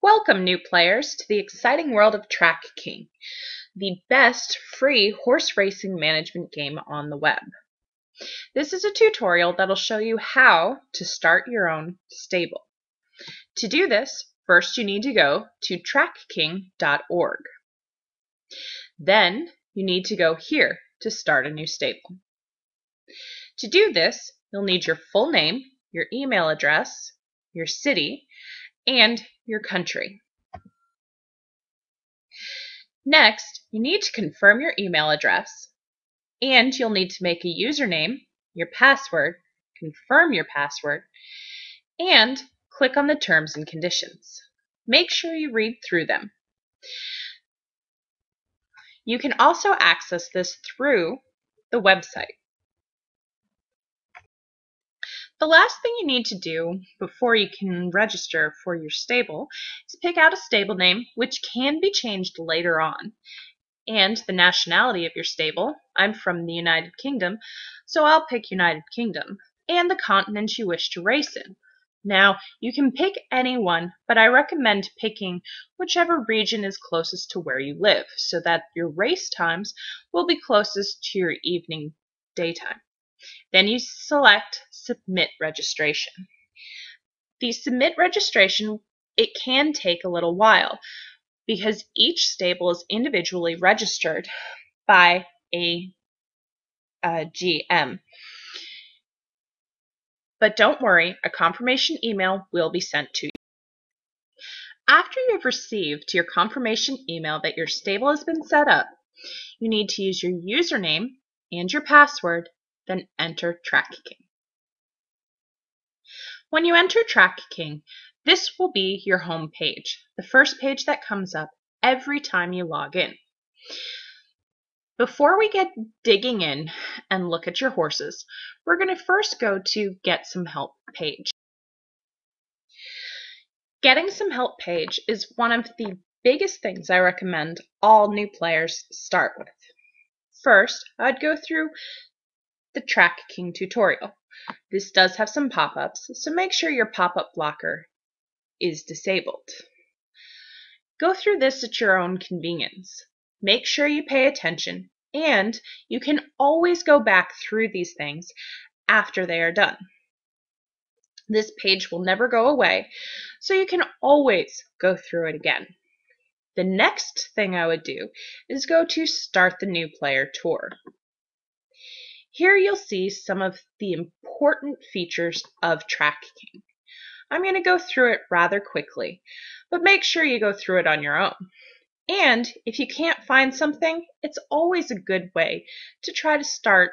Welcome, new players, to the exciting world of Track King, the best free horse racing management game on the web. This is a tutorial that'll show you how to start your own stable. To do this, first you need to go to trackking.org. Then you need to go here to start a new stable. To do this, you'll need your full name, your email address, your city, and your country. Next, you need to confirm your email address, and you'll need to make a username, your password, confirm your password, and click on the terms and conditions. Make sure you read through them. You can also access this through the website. The last thing you need to do before you can register for your stable is pick out a stable name, which can be changed later on, and the nationality of your stable. I'm from the United Kingdom, so I'll pick United Kingdom, and the continent you wish to race in. Now, you can pick any one, but I recommend picking whichever region is closest to where you live, so that your race times will be closest to your evening daytime. Then you select Submit Registration. The Submit Registration, it can take a little while because each stable is individually registered by a GM. But don't worry, a confirmation email will be sent to you. After you've received your confirmation email that your stable has been set up, you need to use your username and your password, then enter Track King. When you enter Track King, this will be your home page, the first page that comes up every time you log in. Before we get digging in and look at your horses, we're going to first go to Get Some Help page. Getting Some Help page is one of the biggest things I recommend all new players start with. First, I'd go through the Track King tutorial. This does have some pop-ups, so make sure your pop-up blocker is disabled. Go through this at your own convenience. Make sure you pay attention, and you can always go back through these things after they are done. This page will never go away, so you can always go through it again. The next thing I would do is go to Start the New Player Tour. Here you'll see some of the important features of Track King. I'm going to go through it rather quickly, but make sure you go through it on your own. And if you can't find something, it's always a good way to try to start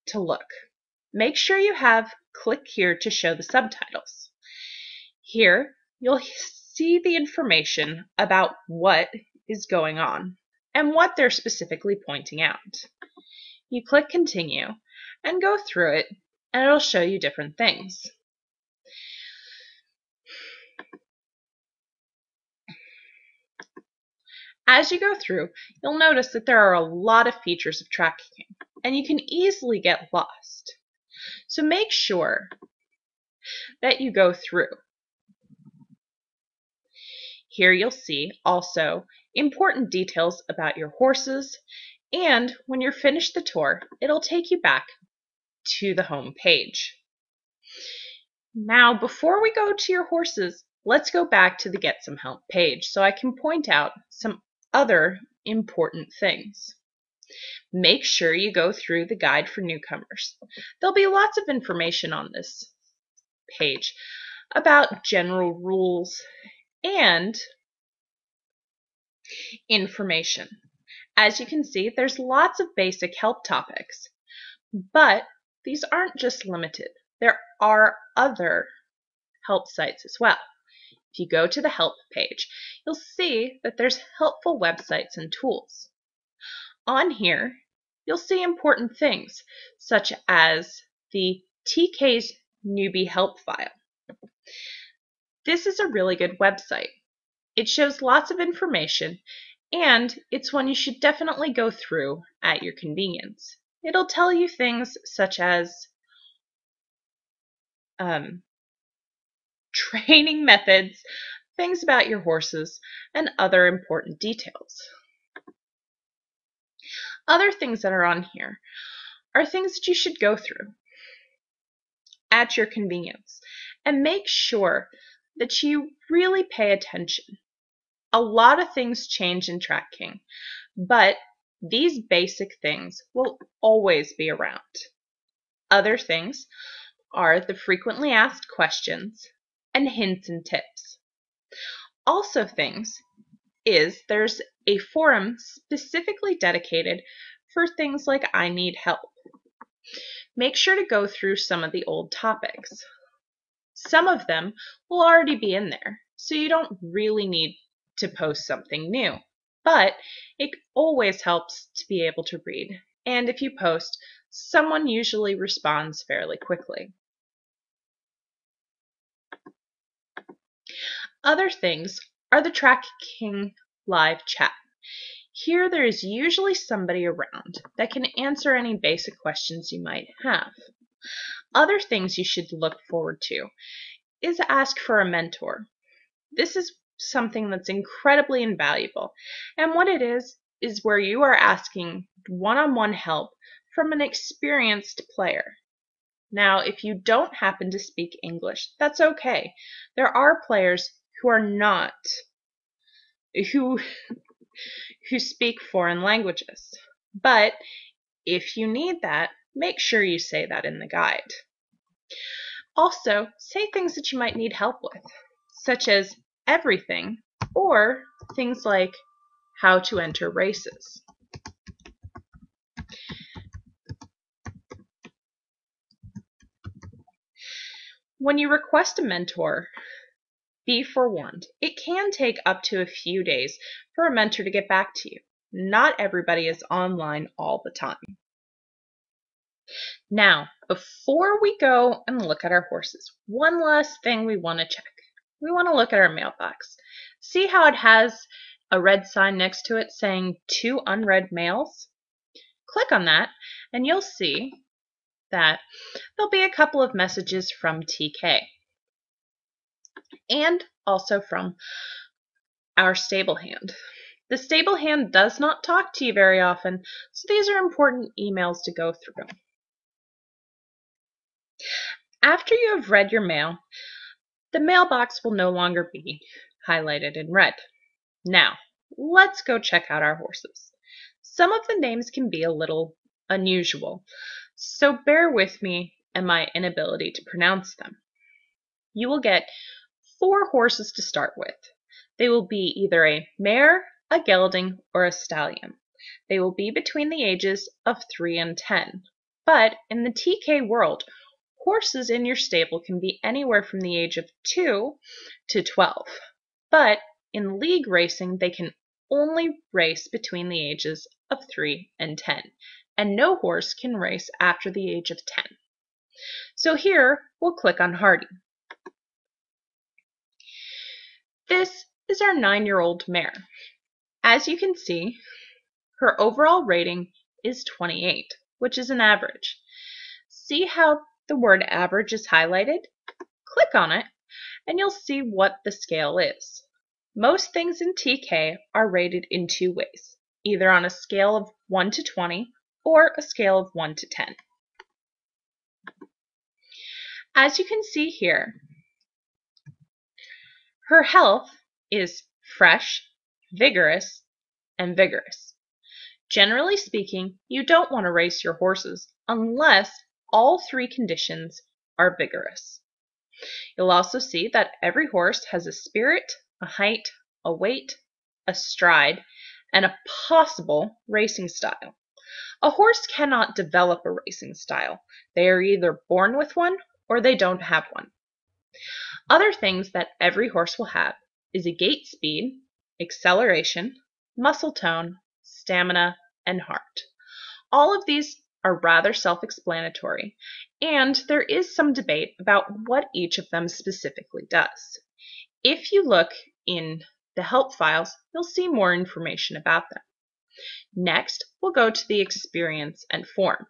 to look. Make sure you have click here to show the subtitles. Here you'll see the information about what is going on and what they're specifically pointing out. You click continue and go through it, and it'll show you different things. As you go through, you'll notice that there are a lot of features of Track King, and you can easily get lost. So make sure that you go through. Here you'll see also important details about your horses, and when you're finished the tour, it'll take you back to the home page. Now, before we go to your horses, let's go back to the Get Some Help page so I can point out some other important things. Make sure you go through the guide for newcomers. There'll be lots of information on this page about general rules and information. As you can see, there's lots of basic help topics, but these aren't just limited. There are other help sites as well. If you go to the help page, you'll see that there's helpful websites and tools. On here, you'll see important things such as the TK's Newbie Help File. This is a really good website. It shows lots of information, and it's one you should definitely go through at your convenience. It'll tell you things such as training methods, things about your horses, and other important details. Other things that are on here are things that you should go through at your convenience and make sure that you really pay attention. A lot of things change in Track King, but these basic things will always be around. Other things are the frequently asked questions and hints and tips. Also things is there's a forum specifically dedicated for things like I need help. Make sure to go through some of the old topics. Some of them will already be in there, so you don't really need to post something new, but it always helps to be able to read, and if you post, someone usually responds fairly quickly. Other things are the Track King live chat. Here there is usually somebody around that can answer any basic questions you might have. Other things you should look forward to is ask for a mentor. This is something that's incredibly invaluable, and what it is where you are asking one-on-one help from an experienced player. Now, if you don't happen to speak English, that's okay. There are players who are not, who speak foreign languages. But if you need that, make sure you say that in the guide. Also, say things that you might need help with, such as everything, or things like how to enter races. When you request a mentor, be forewarned. It can take up to a few days for a mentor to get back to you. Not everybody is online all the time. Now, before we go and look at our horses, one last thing we want to check. We want to look at our mailbox. See how it has a red sign next to it saying 2 unread mails? Click on that and you'll see that there'll be a couple of messages from TK and also from our stable hand. The stable hand does not talk to you very often, so these are important emails to go through. After you have read your mail, the mailbox will no longer be highlighted in red. Now, let's go check out our horses. Some of the names can be a little unusual, so bear with me and my inability to pronounce them. You will get 4 horses to start with. They will be either a mare, a gelding, or a stallion. They will be between the ages of 3 and 10. But in the TK world, horses in your stable can be anywhere from the age of 2 to 12. But in league racing, they can only race between the ages of 3 and 10. And no horse can race after the age of 10. So here, we'll click on Hardy. This is our 9-year-old mare. As you can see, her overall rating is 28, which is an average. See how the word average is highlighted? Click on it and you'll see what the scale is. Most things in TK are rated in 2 ways, either on a scale of 1 to 20 or a scale of 1 to 10. As you can see here, her health is fresh, vigorous, and vigorous. Generally speaking, you don't want to race your horses unless all 3 conditions are vigorous. You'll also see that every horse has a spirit, a height, a weight, a stride, and a possible racing style. A horse cannot develop a racing style. They are either born with one or they don't have one. Other things that every horse will have is a gait speed, acceleration, muscle tone, stamina, and heart. All of these are rather self-explanatory, and there is some debate about what each of them specifically does. If you look in the help files, you'll see more information about them. Next, we'll go to the experience and form.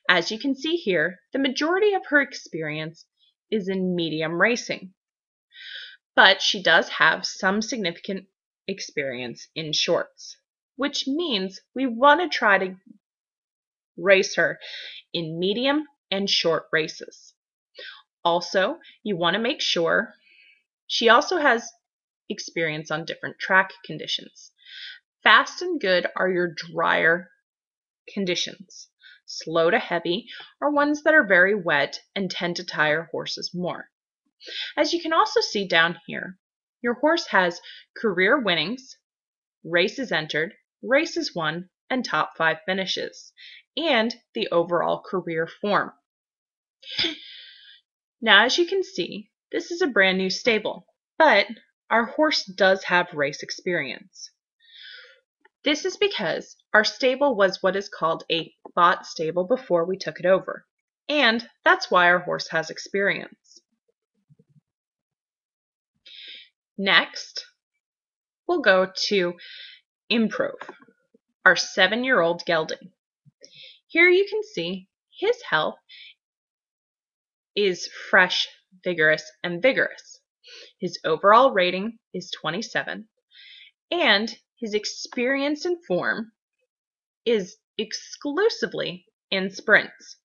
As you can see here, the majority of her experience is in medium racing. but she does have some significant experience in shorts, which means we want to try to race her in medium and short races. Also, you want to make sure she also has experience on different track conditions. Fast and good are your drier conditions. Slow to heavy are ones that are very wet and tend to tire horses more. As you can also see down here, your horse has career winnings, races entered, races won, and top 5 finishes, and the overall career form. Now, as you can see, this is a brand new stable, but our horse does have race experience. This is because our stable was what is called a bought stable before we took it over, and that's why our horse has experience. Next, we'll go to Improve, our 7-year-old gelding. Here you can see his health is fresh, vigorous, and vigorous. His overall rating is 27, and his experience and form is exclusively in sprints.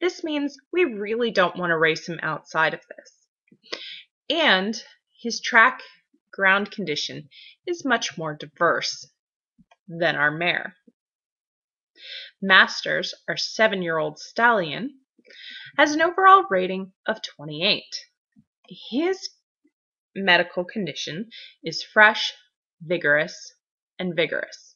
This means we really don't want to race him outside of this. And his track ground condition is much more diverse than our mare. Masters, our 7-year-old stallion, has an overall rating of 28. His medical condition is fresh, vigorous, and vigorous.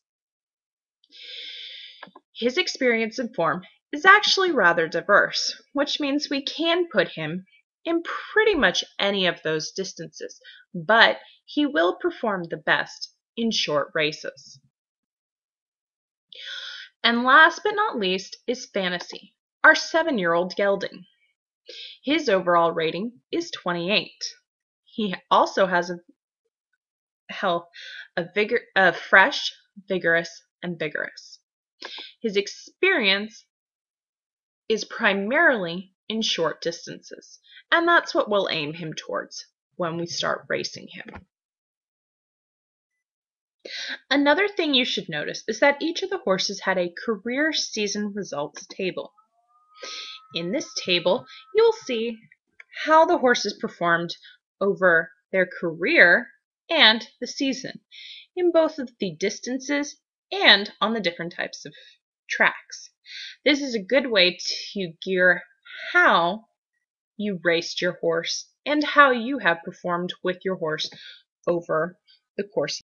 His experience and form is actually rather diverse, which means we can put him in pretty much any of those distances, but he will perform the best in short races. And last but not least is Fantasy, our 7-year-old gelding. His overall rating is 28. He also has a health of fresh, vigorous, and vigorous. His experience is primarily in short distances, and that's what we'll aim him towards when we start racing him. Another thing you should notice is that each of the horses had a career season results table. In this table, you'll see how the horses performed over their career and the season in both of the distances and on the different types of tracks. This is a good way to gear how you raced your horse and how you have performed with your horse over the course.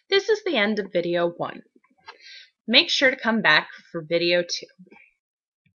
This is the end of video 1. Make sure to come back for video 2.